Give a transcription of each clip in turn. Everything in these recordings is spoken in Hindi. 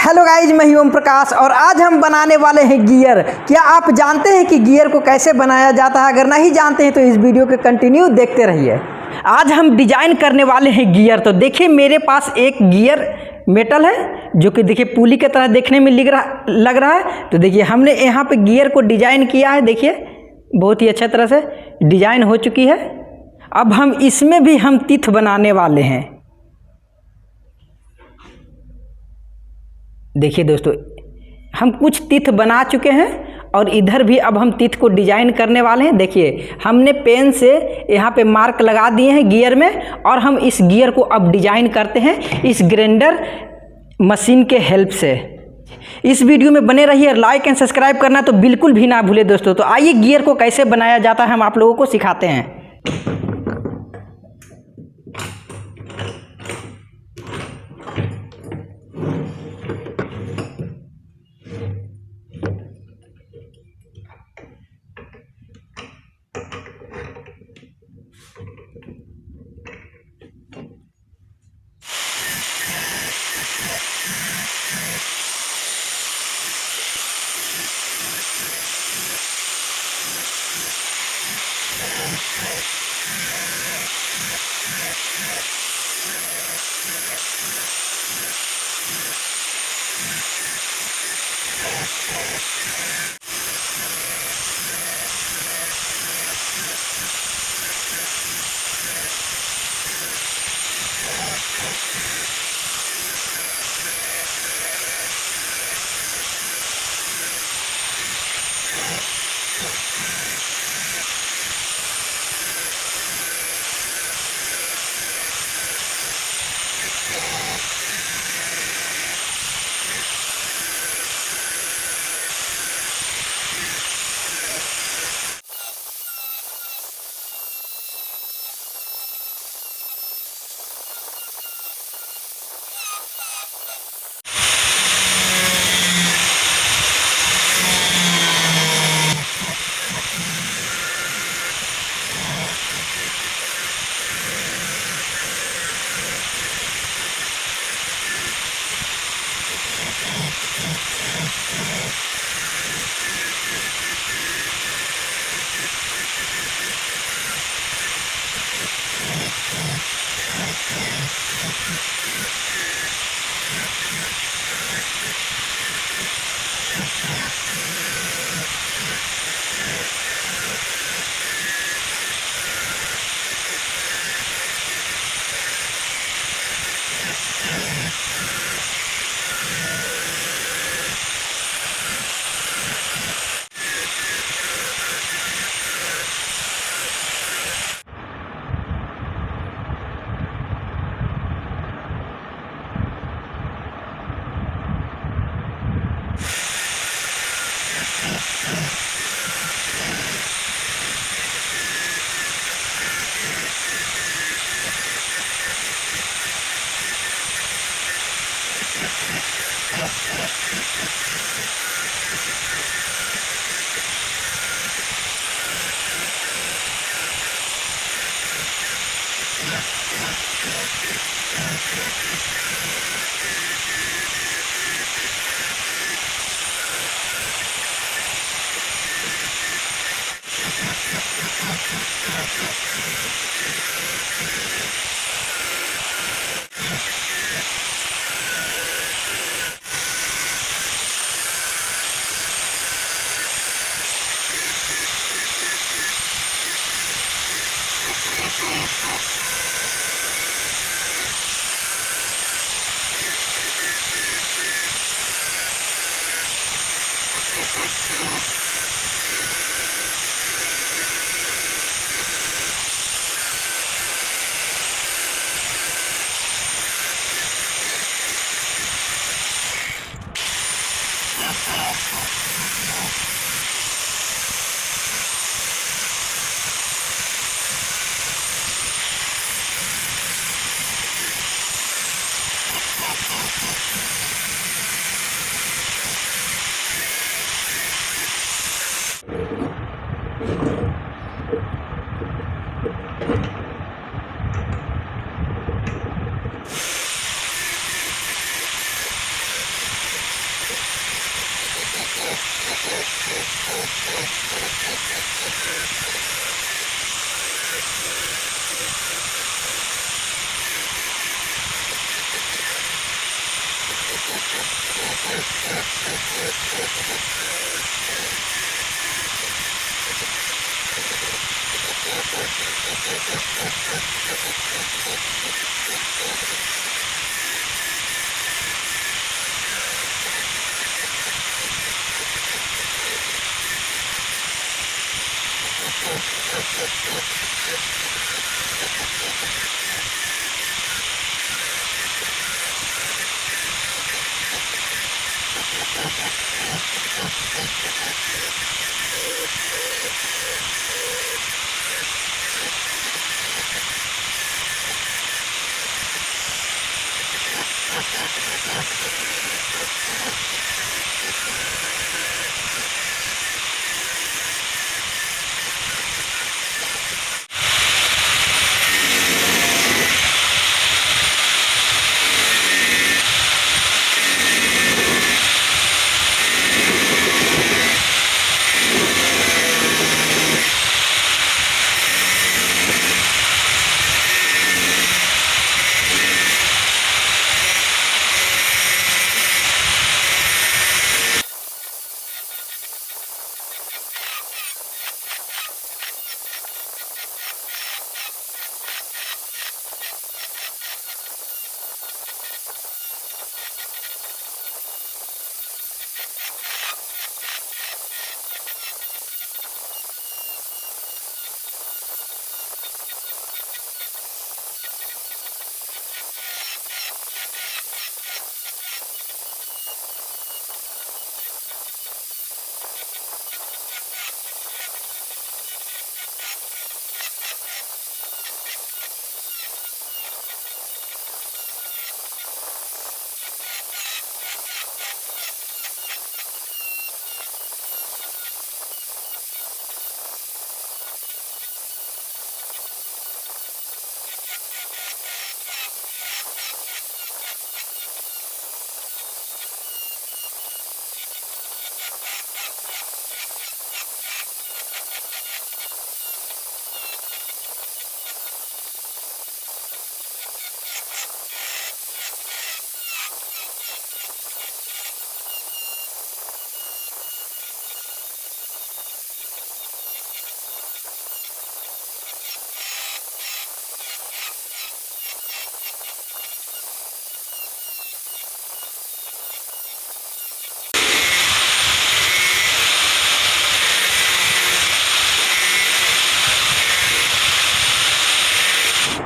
हेलो गाइज, मैं ओम प्रकाश और आज हम बनाने वाले हैं गियर। क्या आप जानते हैं कि गियर को कैसे बनाया जाता है? अगर नहीं जानते हैं तो इस वीडियो को कंटिन्यू देखते रहिए। आज हम डिजाइन करने वाले हैं गियर। तो देखिए मेरे पास एक गियर मेटल है जो कि देखिए पुली की तरह देखने में लग रहा है। तो देखिए हमने यहाँ पे गियर को डिजाइन किया है। देखिए बहुत ही अच्छा तरह से डिजाइन हो चुकी है। अब हम इसमें भी हम तिथ बनाने वाले हैं। देखिए दोस्तों, हम कुछ तिथ बना चुके हैं और इधर भी अब हम तिथ को डिजाइन करने वाले हैं। देखिए हमने पेन से यहाँ पे मार्क लगा दिए हैं गियर में और हम इस गियर को अब डिजाइन करते हैं इस ग्राइंडर मशीन के हेल्प से। इस वीडियो में बने रहिए, लाइक एंड सब्सक्राइब करना तो बिल्कुल भी ना भूले दोस्तों। तो आइए गियर को कैसे बनाया जाता है हम आप लोगों को सिखाते हैं।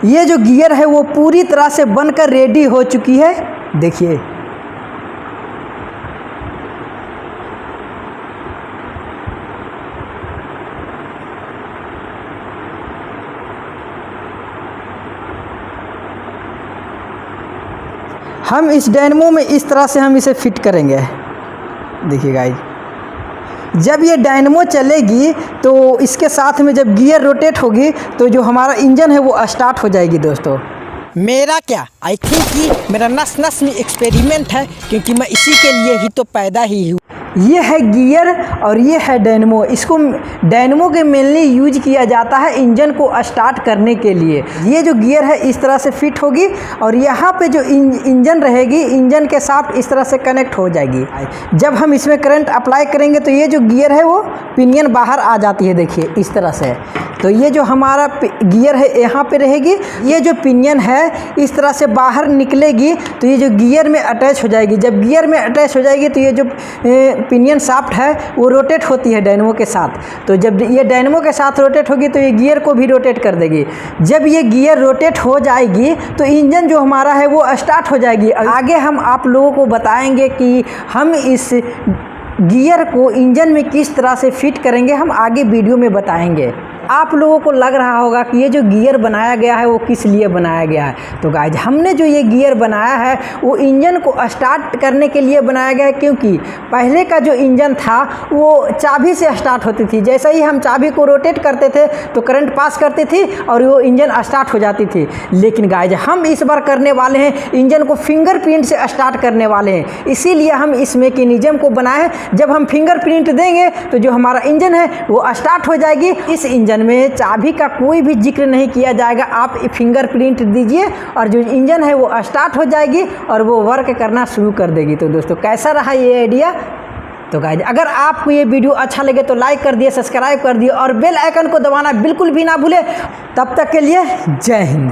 ये जो गियर है वो पूरी तरह से बनकर रेडी हो चुकी है। देखिए हम इस डायनेमो में इस तरह से हम इसे फिट करेंगे। देखिए गाइस, जब ये डायनेमो चलेगी तो इसके साथ में जब गियर रोटेट होगी तो जो हमारा इंजन है वो स्टार्ट हो जाएगी। दोस्तों मेरा क्या, आई थिंक कि मेरा नस नस में एक्सपेरिमेंट है, क्योंकि मैं इसी के लिए ही तो पैदा ही हूँ। ये है गियर और ये है डायनेमो। इसको डायनेमो के मेनली यूज किया जाता है इंजन को स्टार्ट करने के लिए। ये जो गियर है इस तरह से फिट होगी और यहाँ पे जो इंजन रहेगी, इंजन के साथ इस तरह से कनेक्ट हो जाएगी। जब हम इसमें करंट अप्लाई करेंगे तो ये जो गियर है वो पिनियन बाहर आ जाती है। देखिए इस तरह से, तो ये जो हमारा गियर है यहाँ पे रहेगी, ये जो पिनियन है इस तरह से बाहर निकलेगी तो ये जो गियर में अटैच हो जाएगी। जब गियर में अटैच हो जाएगी तो ये जो पिनियन शाफ्ट है वो रोटेट होती है डायनेमो के साथ। तो जब ये डायनेमो के साथ रोटेट होगी तो ये गियर को भी रोटेट कर देगी। जब ये गियर रोटेट हो जाएगी तो इंजन जो हमारा है वो स्टार्ट हो जाएगी। आगे हम आप लोगों को बताएंगे कि हम इस गियर को इंजन में किस तरह से फिट करेंगे, हम आगे वीडियो में बताएंगे। आप लोगों को लग रहा होगा कि ये जो गियर बनाया गया है वो किस लिए बनाया गया है। तो गाइज हमने जो ये गियर बनाया है वो इंजन को स्टार्ट करने के लिए बनाया गया है, क्योंकि पहले का जो इंजन था वो चाबी से स्टार्ट होती थी। जैसे ही हम चाबी को रोटेट करते थे तो करंट पास करती थी और वो इंजन स्टार्ट हो जाती थी। लेकिन गाइज हम इस बार करने वाले हैं इंजन को फिंगरप्रिंट से स्टार्ट करने वाले हैं, इसीलिए हम इस मैकेनिज्म को बनाए हैं। जब हम फिंगरप्रिंट देंगे तो जो हमारा इंजन है वो स्टार्ट हो जाएगी। इस इंजन में चाबी का कोई भी जिक्र नहीं किया जाएगा, आप फिंगरप्रिंट दीजिए और जो इंजन है वो स्टार्ट हो जाएगी और वो वर्क करना शुरू कर देगी। तो दोस्तों कैसा रहा ये आइडिया? तो गाइज अगर आपको ये वीडियो अच्छा लगे तो लाइक कर दिए, सब्सक्राइब कर दिए और बेल आइकन को दबाना बिल्कुल भी ना भूले। तब तक के लिए जय हिंद।